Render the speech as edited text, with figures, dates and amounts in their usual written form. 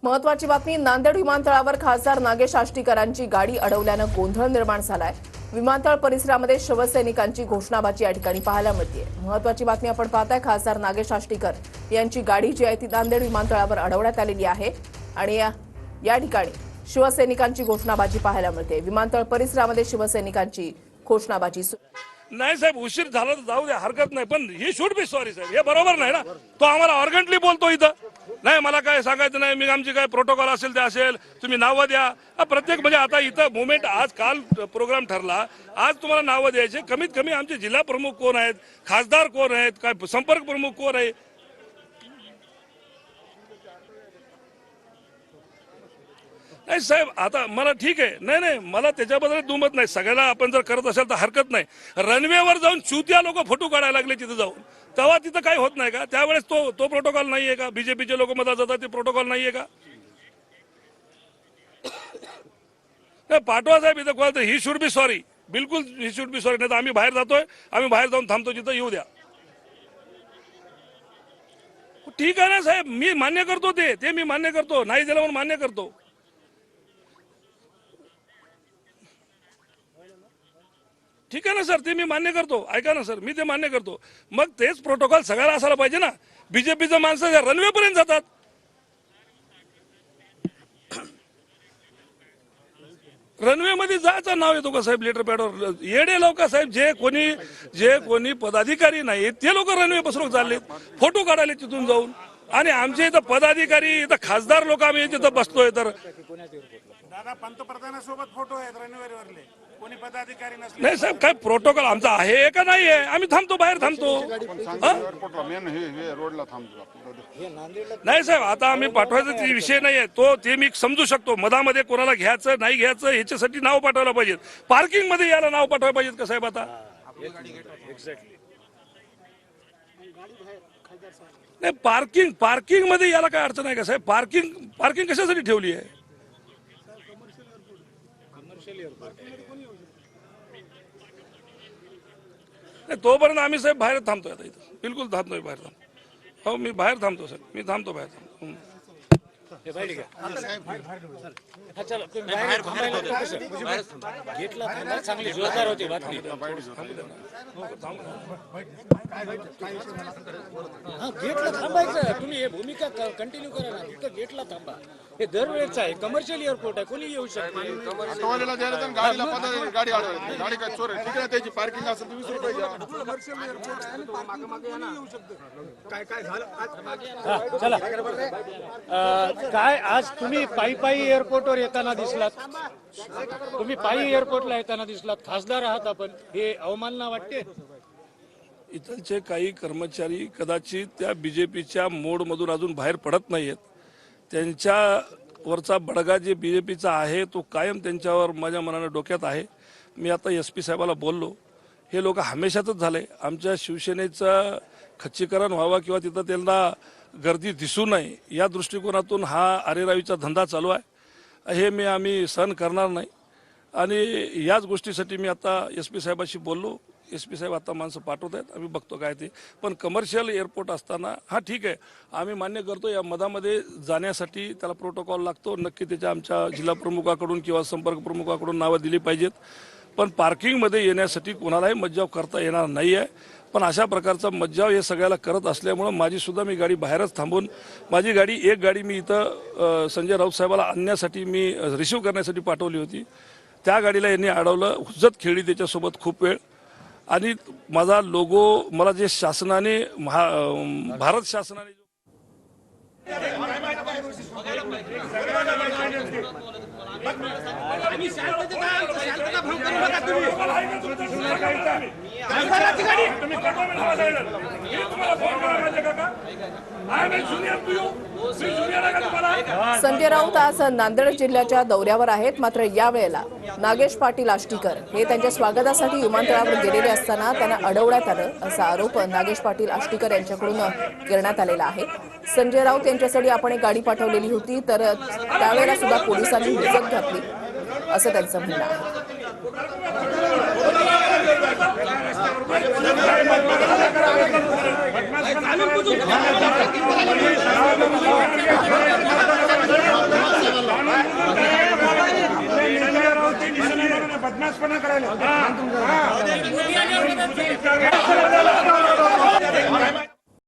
महत्वाची बातमी, नांदेड विमानतळावर खासदार नागेश आष्टीकरांची गाडी अडवल्यानं गोंधळ निर्माण झालाय। विमानतळ परिसरामध्ये शिवसैनिकांची घोषणाबाजी या ठिकाणी पाहायला मिळते। महत्वाची बातमी आपण पाहताय, खासदार नागेश आष्टीकर यांची गाडी जी आहे ती नांदेड विमानतळावर अडवण्यात आलेली आहे आणि या ठिकाणी शिवसैनिकांची घोषणाबाजी पाहायला मिळते। विमानतळ परिसरामध्ये शिवसैनिकांची घोषणाबाजी नाही साहेब, उशीर झाला तर जाऊ द्या, हरकत नाही, पण ही शुड बी सॉरी साहेब, हे बरोबर नाही ना। तो आम्हाला ऑर्गंटली बोलतो इथं, नाही मला काय सांगायचं नाही, मी आमची काय प्रोटोकॉल असेल ते असेल, तुम्ही नावं द्या। प्रत्येक म्हणजे आता इथं मुवमेंट आज काल प्रोग्राम ठरला, आज तुम्हाला नावं द्यायचे। कमीत कमी आमचे जिल्हा प्रमुख कोण आहेत, खासदार कोण आहेत, काय संपर्क प्रमुख कोण आहे, नाही साहेब आता मला ठीक आहे, नाही नाही मला त्याच्याबद्दल दुमत नाही। सगळ्याला आपण जर करत असेल तर हरकत नाही। रनवेवर जाऊन चुतिया लोक फोटो काढायला लागले तिथे जाऊन, तेव्हा तिथं काही होत नाही का? त्यावेळेस तो प्रोटोकॉल नाहीये का? बीजेपीचे लोक मधात जातात ते प्रोटोकॉल नाहीये का? पाठवा साहेब इथं कोणाला, ही शुड बी सॉरी, बिलकुल ही शुड बी सॉरी। नाही तर आम्ही बाहेर जातोय, आम्ही बाहेर जाऊन थांबतो, तिथं येऊ द्या। ठीक आहे ना साहेब, मी मान्य करतो, ते मी मान्य करतो, नाही दिलं म्हणून मान्य करतो। ठीक आहे ना सर, ते मी मान्य करतो। ऐका ना सर, मी ते मान्य करतो, मग तेच प्रोटोकॉल सगळ्याला असायला पाहिजे ना। बीजेपीचं माणसं रनवे पर्यंत जातात, रनवे मध्ये जायचं नाव येतो का साहेब लेटर पॅडवर? येडे लोक साहेब, जे कोणी पदाधिकारी नाही ते लोक रनवे पसरून चालले, फोटो काढायला तिथून जाऊन। आणि आमचे इथं पदाधिकारी, इथं खासदार लोक आम्ही तिथं बसतोय तर दादा पंतप्रधानांसोबत फोटो आहेत रनवेवरले, कोणी पदाधिकारी नसले। नाही साहेब, काय प्रोटोकॉल आमचा आहे का नाही आहे? आम्ही थांबतो, बाहेर थांबतो। नाही साहेब, आता आम्ही पाठवायचा विषय नाही आहे ते मी समजू शकतो। मधामध्ये कोणाला घ्यायचं नाही घ्यायचं ह्याच्यासाठी नाव पाठवायला पाहिजेत, पार्किंग मध्ये याला नाव पाठवायला पाहिजेत का साहेब? आता नाही, पार्किंग मध्ये याला काय अडचण आहे का साहेब? पार्किंग कशासाठी ठेवली आहे? तोपर्यंत आम्ही साहेब बाहेर थांबतोय, आता इथं बिलकुल थांबतोय, बाहेर थांबतो। हो, मी बाहेर थांबतो सर, मी थांबतो बाहेर थांबतो। जोरदार होती बातमी, गेटला थांबायचं, तुम्ही हे भूमिका कंटिन्यू करा ना, तिथं गेटला थांबा। हे दरवेळेच आहे, कमर्शियल एअरपोर्ट आहे, कोणी येऊ शकते। गाडी काय चोर आहे, ठीक आहे, त्याची पार्किंग असेल तर 20 रुपये घ्या। चला, काय आज तुम्ही पायी एअरपोर्टवर येताना दिसलात, तुम्ही पायी एअरपोर्टला येताना दिसलात, खासदार आहात आपण, हे अवमानना वाटते? इथलचे काही कर्मचारी कदाचित त्या बीजेपीच्या मोडमधून अजून बाहेर पडत नाहीयेत। त्यांच्यावरचा बडगा जे बीजेपीचा आहे तो कायम त्यांच्यावर माझ्या मनानं डोक्यात आहे। मी आता SP साहेबाला बोललो, हे लोक हमेशाच झाले, आमच्या शिवसेनेचं खच्चीकरण व्हावं किंवा तिथं त्यांना गर्दी दिसू नये या दृष्टिकोनातून हा अरेरावीचा धंदा चालू आहे। हे आम्ही सहन करणार नाही आणि याच गोष्टीसाठी मी आता SP साहेबाशी बोललो। SP साहेब आता माणसं पाठवत आहेत, आम्ही बघतो काय ते। पण कमर्शियल एअरपोर्ट असताना हा ठीक आहे, आम्ही मान्य करतो, या मधामध्ये जाण्यासाठी त्याला प्रोटोकॉल लागतो, नक्की त्याच्या आमच्या जिल्हा प्रमुखाकडून किंवा संपर्क प्रमुखाकडून नावं दिली पाहिजेत। पण पार्किंगमध्ये येण्यासाठी कोणालाही मज्जाव करता येणार नाही आहे। पण अशा प्रकारचा मज्जाव हे सगळ्याला करत असल्यामुळं माझीसुद्धा मी गाडी बाहेरच थांबून, माझी एक गाडी मी इथं संजय राऊत साहेबाला आणण्यासाठी मी रिसिव्ह करण्यासाठी पाठवली होती, त्या गाडीला यांनी अडवलं, हुज्जत खेळली त्याच्यासोबत खूप वेळ। आणि माझा लोगो मला जे शासनाने भारत शासनाने संजय राऊत आज नांदेड जिल्ह्याच्या दौऱ्यावर आहेत, मात्र यावेळेला नागेश पाटील आष्टीकर हे त्यांच्या स्वागतासाठी विमानतळावर गेलेले असताना त्यांना अडवण्यात आलं असा आरोप नागेश पाटील आष्टीकर यांच्याकडून करण्यात आलेला आहे। संजय राऊत यांच्यासाठी आपण एक गाडी पाठवलेली होती, तर त्यावेळेला सुद्धा पोलिसांनी हुज्जत घातली असं त्यांचं म्हणणं आहे। बदमाश बदमाशपणा करायला